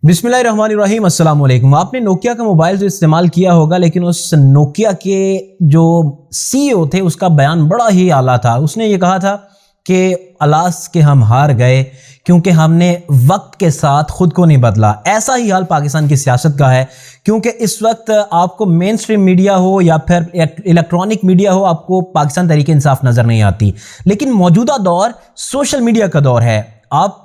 बिस्मिल्लाहिर्रहमानिर्रहीम, अस्सलाम वालेकुम। आपने नोकिया का मोबाइल जो इस्तेमाल किया होगा, लेकिन उस नोकिया के जो सीईओ थे उसका बयान बड़ा ही आला था। उसने ये कहा था कि अलास के हम हार गए क्योंकि हमने वक्त के साथ खुद को नहीं बदला। ऐसा ही हाल पाकिस्तान की सियासत का है, क्योंकि इस वक्त आपको मेन स्ट्रीम मीडिया हो या फिर इलेक्ट्रॉनिक मीडिया हो, आपको पाकिस्तान तहरीक इंसाफ नज़र नहीं आती। लेकिन मौजूदा दौर सोशल मीडिया का दौर है। आप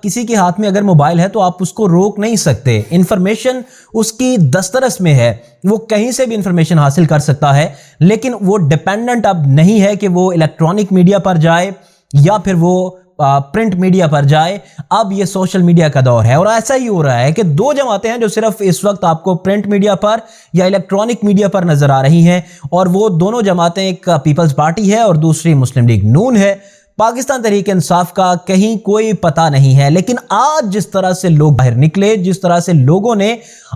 किसी के हाथ में अगर मोबाइल है तो आप उसको रोक नहीं सकते। इंफॉर्मेशन उसकी दस्तरस में है, वो कहीं से भी इंफॉर्मेशन हासिल कर सकता है, लेकिन वो डिपेंडेंट अब नहीं है कि वो इलेक्ट्रॉनिक मीडिया पर जाए या फिर वो प्रिंट मीडिया पर जाए। अब ये सोशल मीडिया का दौर है और ऐसा ही हो रहा है कि दो जमातें हैं जो सिर्फ इस वक्त आपको प्रिंट मीडिया पर या इलेक्ट्रॉनिक मीडिया पर नजर आ रही हैं, और वो दोनों जमातें, एक पीपल्स पार्टी है और दूसरी मुस्लिम लीग नून है। पाकिस्तान तहरीक इंसाफ का कहीं कोई पता नहीं है। लेकिन आज जिस तरह से लोग बाहर निकले, जिस तरह से लोगों ने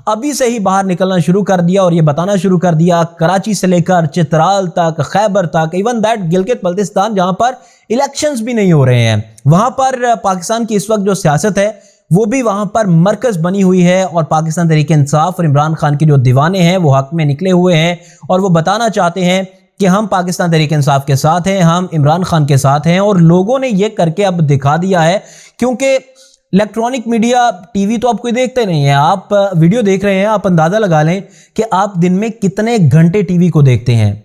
अभी से ही बाहर निकलना शुरू कर दिया और ये बताना शुरू कर दिया, कराची से लेकर चित्राल तक, खैबर तक, इवन दैट गिलगित बल्तिस्तान जहां पर इलेक्शंस भी नहीं हो रहे हैं, वहां पर पाकिस्तान की इस वक्त जो सियासत है वो भी वहां पर मरकज बनी हुई है। और पाकिस्तान तहरीक इंसाफ और इमरान खान के जो दीवाने हैं वो हक में निकले हुए हैं और वो बताना चाहते हैं कि हम पाकिस्तान तहरीक इंसाफ के साथ हैं, हम इमरान खान के साथ हैं। और लोगों ने ये करके अब दिखा दिया है, क्योंकि इलेक्ट्रॉनिक मीडिया, टीवी तो आप कोई देखते नहीं है। आप वीडियो देख रहे हैं, आप अंदाजा लगा लें कि आप दिन में कितने घंटे टीवी को देखते हैं।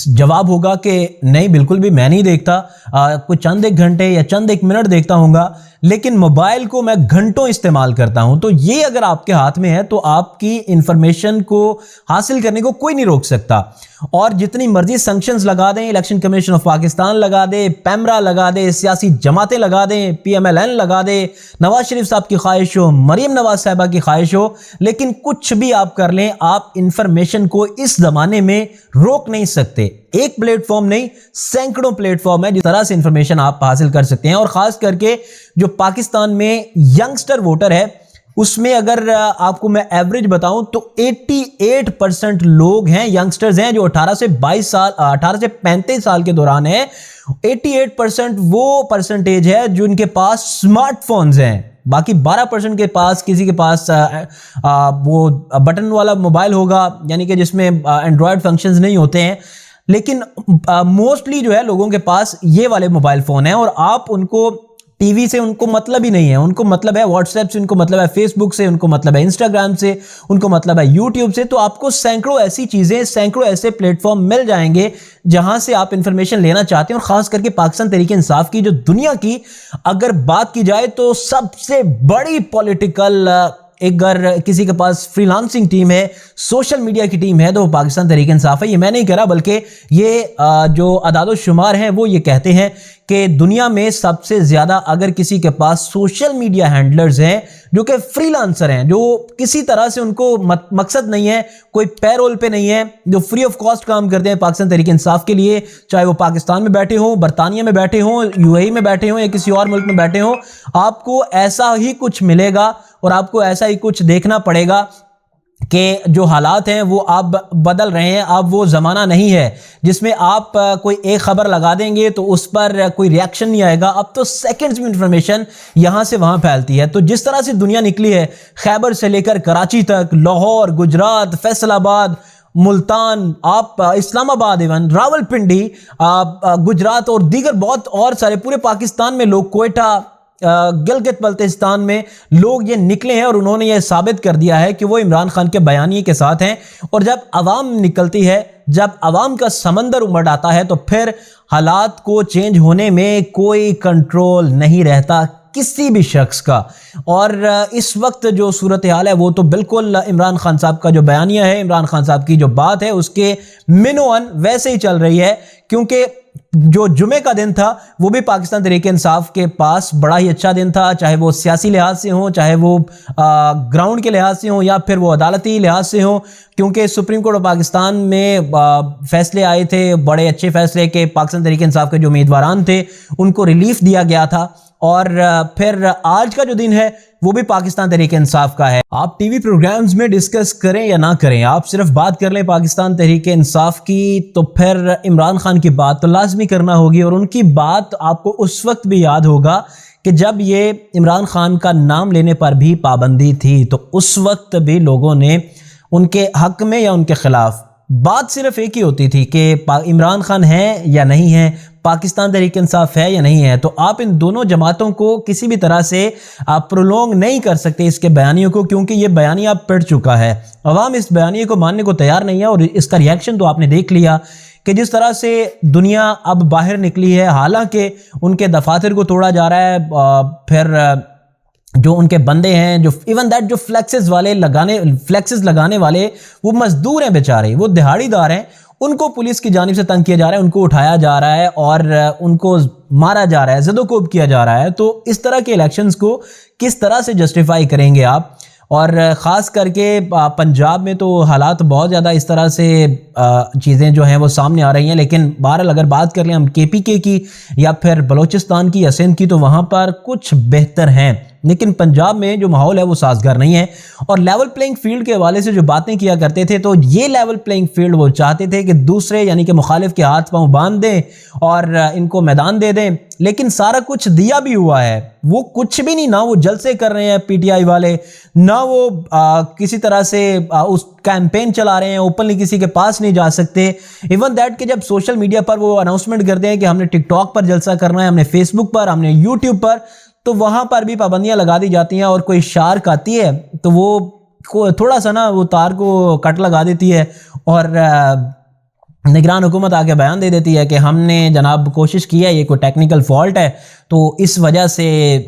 जवाब होगा कि नहीं, बिल्कुल भी मैं नहीं देखता, कुछ चंद एक घंटे या चंद एक मिनट देखता हूँगा, लेकिन मोबाइल को मैं घंटों इस्तेमाल करता हूं। तो ये अगर आपके हाथ में है तो आपकी इंफॉर्मेशन को हासिल करने को कोई नहीं रोक सकता। और जितनी मर्जी सैंक्शंस लगा दें, इलेक्शन कमीशन ऑफ पाकिस्तान लगा दे, पैमरा लगा दे, सियासी जमातें लगा दें, PMLN लगा दे, नवाज शरीफ साहब की ख्वाहिश हो, मरियम नवाज साहिबा की ख्वाहिश हो, लेकिन कुछ भी आप कर लें, आप इंफॉर्मेशन को इस जमाने में रोक नहीं सकते। एक प्लेटफॉर्म नहीं, सैकड़ों प्लेटफॉर्म है जिस तरह से इंफॉर्मेशन आप हासिल कर सकते हैं। और खास करके जो पाकिस्तान में यंगस्टर वोटर है, उसमें अगर आपको मैं एवरेज बताऊं तो 88% लोग हैं, यंगस्टर्स हैं, जो 18 से 35 साल के दौरान है। 88% वो परसेंटेज है जो इनके पास स्मार्टफोन्स हैं। बाकी 12% के पास, किसी के पास वो बटन वाला मोबाइल होगा, यानी कि जिसमें एंड्रॉयड फंक्शंस नहीं होते हैं। लेकिन मोस्टली जो है लोगों के पास ये वाले मोबाइल फोन हैं। और आप उनको टीवी से उनको मतलब ही नहीं है, उनको मतलब है व्हाट्सएप से, उनको मतलब है फेसबुक से, उनको मतलब है इंस्टाग्राम से, उनको मतलब है यूट्यूब से। तो आपको सैकड़ों ऐसी चीजें, सैकड़ों ऐसे प्लेटफॉर्म मिल जाएंगे जहां से आप इंफॉर्मेशन लेना चाहते हैं। और खास करके पाकिस्तान तहरीक इंसाफ की जो दुनिया की अगर बात की जाए तो सबसे बड़ी पॉलिटिकल, अगर किसी के पास फ्रीलांसिंग टीम है, सोशल मीडिया की टीम है, तो वो पाकिस्तान तहरीक इंसाफ है। ये मैं नहीं कह रहा, बल्कि ये जो अदाद शुमार हैं वो ये कहते हैं कि दुनिया में सबसे ज्यादा अगर किसी के पास सोशल मीडिया हैंडलर्स हैं जो कि फ्रीलांसर हैं, जो किसी तरह से उनको मकसद नहीं है, कोई पैरोल पे नहीं है, जो फ्री ऑफ कॉस्ट काम करते हैं पाकिस्तान तहरीक इंसाफ के लिए, चाहे वो पाकिस्तान में बैठे हों, बरतानिया में बैठे हों, UAE में बैठे हों या किसी और मुल्क में बैठे हों, आपको ऐसा ही कुछ मिलेगा और आपको ऐसा ही कुछ देखना पड़ेगा कि जो हालात हैं वो अब बदल रहे हैं। अब वो ज़माना नहीं है जिसमें आप कोई एक खबर लगा देंगे तो उस पर कोई रिएक्शन नहीं आएगा। अब तो सेकंड्स में इंफॉर्मेशन यहाँ से वहाँ फैलती है। तो जिस तरह से दुनिया निकली है, खैबर से लेकर कराची तक, लाहौर, गुजरात, फैसलाबाद, मुल्तान, आप इस्लामाबाद, इवन रावलपिंडी, गुजरात और दीगर बहुत और सारे, पूरे पाकिस्तान में लोग, कोयटा, गिलगित बल्तिस्तान में लोग ये निकले हैं और उन्होंने ये साबित कर दिया है कि वो इमरान खान के बयानिए के साथ हैं। और जब आवाम निकलती है, जब आवाम का समंदर उमड़ आता है, तो फिर हालात को चेंज होने में कोई कंट्रोल नहीं रहता किसी भी शख्स का। और इस वक्त जो सूरत हाल है वो तो बिल्कुल इमरान खान साहब का जो बयानिया है, इमरान खान साहब की जो बात है, उसके मिनोअन वैसे ही चल रही है। क्योंकि जो जुमे का दिन था वो भी पाकिस्तान तहरीक इंसाफ के पास बड़ा ही अच्छा दिन था, चाहे वो सियासी लिहाज से हो, चाहे वो ग्राउंड के लिहाज से हो, या फिर वो अदालती लिहाज से हो। क्योंकि सुप्रीम कोर्ट ऑफ पाकिस्तान में फैसले आए थे, बड़े अच्छे फैसले के, पाकिस्तान तहरीक इंसाफ के जो उम्मीदवारान थे उनको रिलीफ दिया गया था। और फिर आज का जो दिन है वो भी पाकिस्तान तहरीक इंसाफ का है। आप टीवी प्रोग्राम्स में डिस्कस करें या ना करें, आप सिर्फ बात कर लें पाकिस्तान तहरीक इंसाफ की, तो फिर इमरान खान की बात तो लाजमी करना होगी। और उनकी बात आपको उस वक्त भी याद होगा کہ جب یہ عمران خان کا نام لینے پر بھی پابندی تھی تو اس وقت بھی لوگوں نے ان کے حق میں یا ان کے خلاف بات صرف ایک ہی ہوتی تھی کہ عمران خان ہے یا نہیں ہے، پاکستان تحریک انصاف ہے یا نہیں ہے۔ تو آپ ان دونوں جماعتوں کو کسی بھی طرح سے آپ پرولونگ نہیں کر سکتے اس کے بیانیوں کو، کیونکہ یہ بیانیہ پڑ چکا ہے، عوام اس بیانیے کو ماننے کو تیار نہیں ہے۔ اور اس کا ریاکشن تو آپ نے دیکھ لیا کہ جس طرح سے دنیا اب باہر نکلی ہے، حالانکہ ان کے دفاتر کو توڑا جا رہا ہے، پھر جو ان کے بندے ہیں، جو ایون دیٹ جو فلیکسز لگانے والے وہ مزدور ہیں بیچارے، وہ دہاڑی دار ہیں، ان کو پولیس کی جانب سے تنگ کیا جا رہا ہے، ان کو اٹھایا جا رہا ہے اور ان کو مارا جا رہا ہے، زد و کوب کیا جا رہا ہے۔ تو اس طرح کے الیکشنز کو کس طرح سے جسٹیفائی کریں گے آپ؟ اور خاص کر کے پنجاب میں تو حالات بہت زیادہ اس طرح سے چیزیں جو ہیں وہ سامنے آ رہی ہیں، لیکن بہرحال اگر بات کر لیں ہم کے پی کے کی یا پھر بلوچستان کی یا سندھ کی، تو وہاں پر کچھ بہتر ہیں، لیکن پنجاب میں جو ماحول ہے وہ سازگار نہیں ہے۔ اور لیول پلینگ فیلڈ کے حوالے سے جو باتیں کیا کرتے تھے، تو یہ لیول پلینگ فیلڈ وہ چاہتے تھے کہ دوسرے یعنی کہ مخالف کے ہاتھ پاؤں باندھ دیں اور ان کو میدان دے دیں، لیکن سارا کچھ دیا بھی ہوا ہے، وہ کچھ بھی نہیں، نہ وہ جلسے کر رہے ہیں پی ٹی آئی والے، نہ وہ کسی طرح سے اس کیمپین چلا رہے ہیں، اوپنلی کسی کے پاس نہیں جا سکتے۔ ایون دیٹ کہ جب سوشل میڈیا پر وہ اناؤنسمنٹ کرتے ہیں کہ ہم نے ٹک ٹاک پر جلسہ کرنا ہے، ہم نے فیس بک پر، ہم نے یوٹیوب پر، تو وہاں پر بھی پابندیاں لگا دی جاتی ہیں، اور کوئی شارک آتی ہے تو وہ تھوڑا سا نا وہ تار کو کٹ لگا دیتی ہے اور نگران حکومت آگے بیان دے دیتی ہے کہ ہم نے جناب کوشش کی ہے، یہ کوئی ٹیکنیکل فالٹ ہے، تو اس وجہ سے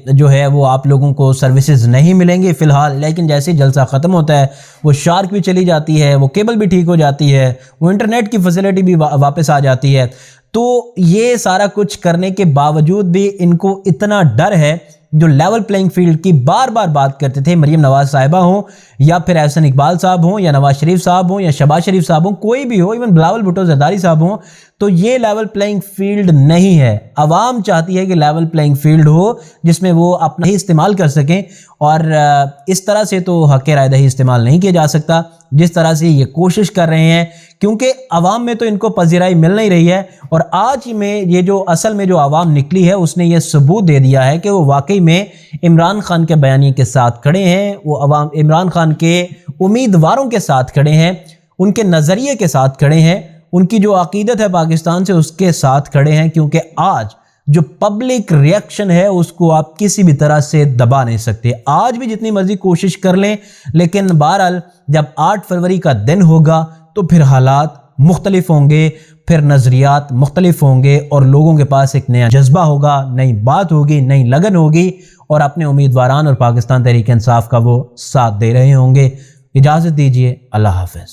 جو ہے وہ آپ لوگوں کو سروسز نہیں ملیں گے فی الحال۔ لیکن جیسے جلسہ ختم ہوتا ہے وہ شارک بھی چلی جاتی ہے، وہ کیبل بھی ٹھیک ہو جاتی ہے، وہ انٹرنیٹ کی فیسلٹی بھی واپس آ جاتی ہے۔ تو یہ سارا کچھ کرنے کے باوجود بھی ان کو اتنا ڈر ہے، جو لیول پلینگ فیلڈ کی بار بار بات کرتے تھے، مریم نواز صاحبہ ہوں یا پھر احسن اقبال صاحب ہوں یا نواز شریف صاحب ہوں یا شہباز شریف صاحب ہوں، کوئی بھی ہو، ایون بلاول بھٹو زرداری صاحب ہوں، تو یہ لیول پلینگ فیلڈ نہیں ہے۔ عوام چاہتی ہے کہ لیول پلینگ فیلڈ ہو جس میں وہ اپنا ہی استعمال کر سکیں، اور اس طرح سے تو حق رائے دہی استعمال نہیں کیا جا سکتا جس طرح سے یہ کوشش کر رہے ہیں، کیونکہ عوام میں تو ان کو پذیرائی مل نہیں رہی ہے۔ اور آج میں یہ جو اصل میں جو عوام نکلی ہے، اس نے یہ ثبوت دے دیا ہے کہ وہ واقعی میں عمران خان کے بیانیے کے ساتھ کھڑے ہیں، وہ عوام عمران خان کے امیدواروں کے ساتھ کھڑے ہیں، ان کے نظریے کے ساتھ کھڑے ہیں، ان کی جو عقیدت ہے پاکستان سے اس کے ساتھ کھڑے ہیں، کیونکہ آج جو پبلک ریاکشن ہے اس کو آپ کسی بھی طرح سے دبا نہیں سکتے۔ آج بھی جتنی مرضی کوشش کر لیں، لیکن بہرحال جب 8 فروری کا دن ہوگا تو پھر حالات مختلف ہوں گے، پھر نظریات مختلف ہوں گے، اور لوگوں کے پاس ایک نیا جذبہ ہوگا، نئی بات ہوگی، نئی لگن ہوگی، اور اپنے امیدواران اور پاکستان تحریک انصاف کا وہ ساتھ دے رہے ہوں گے۔ اجازت دیجیے، اللہ حافظ۔